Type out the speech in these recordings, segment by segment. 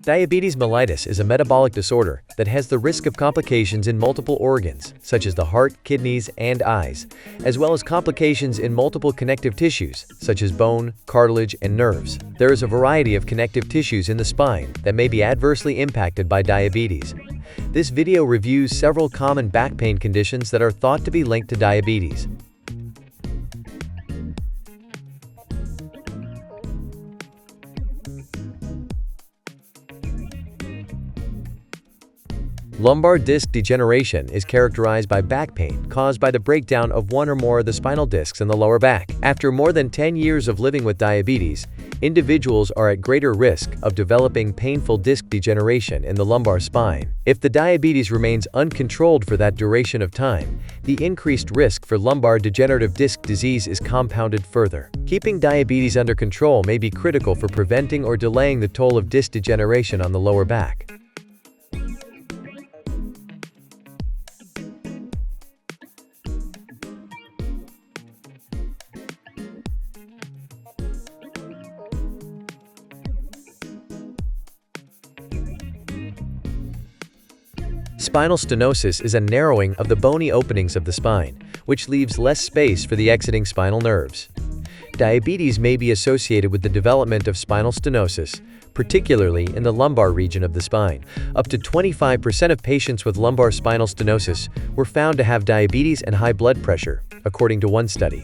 Diabetes mellitus is a metabolic disorder that has the risk of complications in multiple organs, such as the heart, kidneys, and eyes, as well as complications in multiple connective tissues, such as bone, cartilage, and nerves. There is a variety of connective tissues in the spine that may be adversely impacted by diabetes. This video reviews several common back pain conditions that are thought to be linked to diabetes. Lumbar disc degeneration is characterized by back pain caused by the breakdown of one or more of the spinal discs in the lower back. After more than 10 years of living with diabetes, individuals are at greater risk of developing painful disc degeneration in the lumbar spine. If the diabetes remains uncontrolled for that duration of time, the increased risk for lumbar degenerative disc disease is compounded further. Keeping diabetes under control may be critical for preventing or delaying the toll of disc degeneration on the lower back. Spinal stenosis is a narrowing of the bony openings of the spine, which leaves less space for the exiting spinal nerves. Diabetes may be associated with the development of spinal stenosis, particularly in the lumbar region of the spine. Up to 25% of patients with lumbar spinal stenosis were found to have diabetes and high blood pressure, according to one study.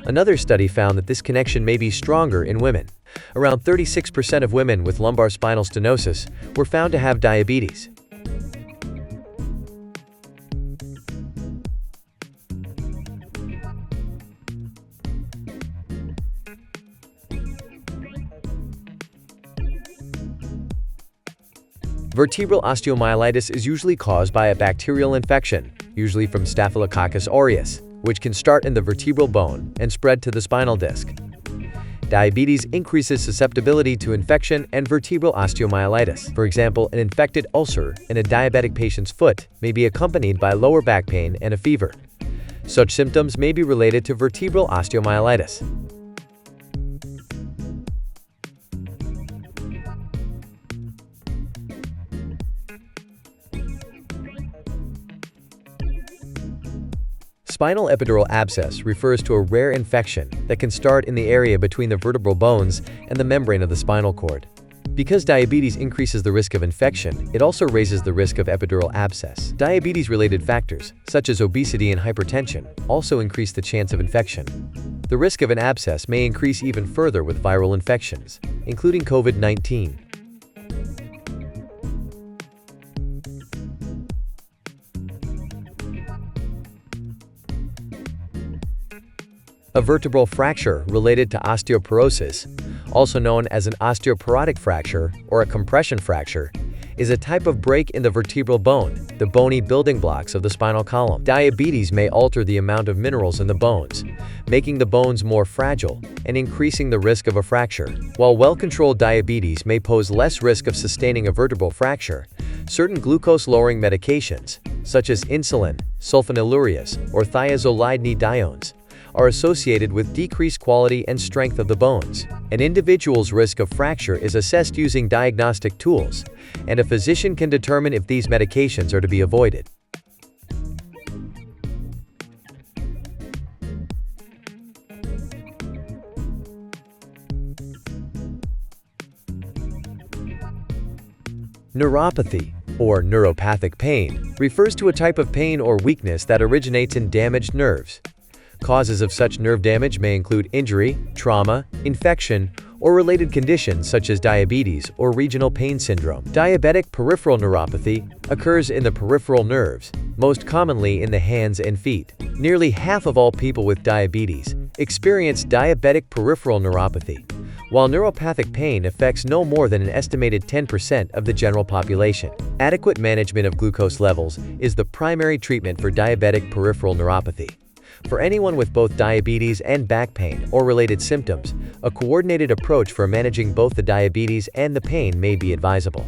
Another study found that this connection may be stronger in women. Around 36% of women with lumbar spinal stenosis were found to have diabetes. Vertebral osteomyelitis is usually caused by a bacterial infection, usually from Staphylococcus aureus, which can start in the vertebral bone and spread to the spinal disc. Diabetes increases susceptibility to infection and vertebral osteomyelitis. For example, an infected ulcer in a diabetic patient's foot may be accompanied by lower back pain and a fever. Such symptoms may be related to vertebral osteomyelitis. Spinal epidural abscess refers to a rare infection that can start in the area between the vertebral bones and the membrane of the spinal cord. Because diabetes increases the risk of infection, it also raises the risk of epidural abscess. Diabetes-related factors, such as obesity and hypertension, also increase the chance of infection. The risk of an abscess may increase even further with viral infections, including COVID-19. A vertebral fracture related to osteoporosis, also known as an osteoporotic fracture or a compression fracture, is a type of break in the vertebral bone, the bony building blocks of the spinal column. Diabetes may alter the amount of minerals in the bones, making the bones more fragile and increasing the risk of a fracture. While well-controlled diabetes may pose less risk of sustaining a vertebral fracture, certain glucose-lowering medications, such as insulin, sulfonylureas, or thiazolidinediones, are associated with decreased quality and strength of the bones. An individual's risk of fracture is assessed using diagnostic tools, and a physician can determine if these medications are to be avoided. Neuropathy, or neuropathic pain, refers to a type of pain or weakness that originates in damaged nerves. Causes of such nerve damage may include injury, trauma, infection, or related conditions such as diabetes or regional pain syndrome. Diabetic peripheral neuropathy occurs in the peripheral nerves, most commonly in the hands and feet. Nearly half of all people with diabetes experience diabetic peripheral neuropathy, while neuropathic pain affects no more than an estimated 10% of the general population. Adequate management of glucose levels is the primary treatment for diabetic peripheral neuropathy. For anyone with both diabetes and back pain or related symptoms, a coordinated approach for managing both the diabetes and the pain may be advisable.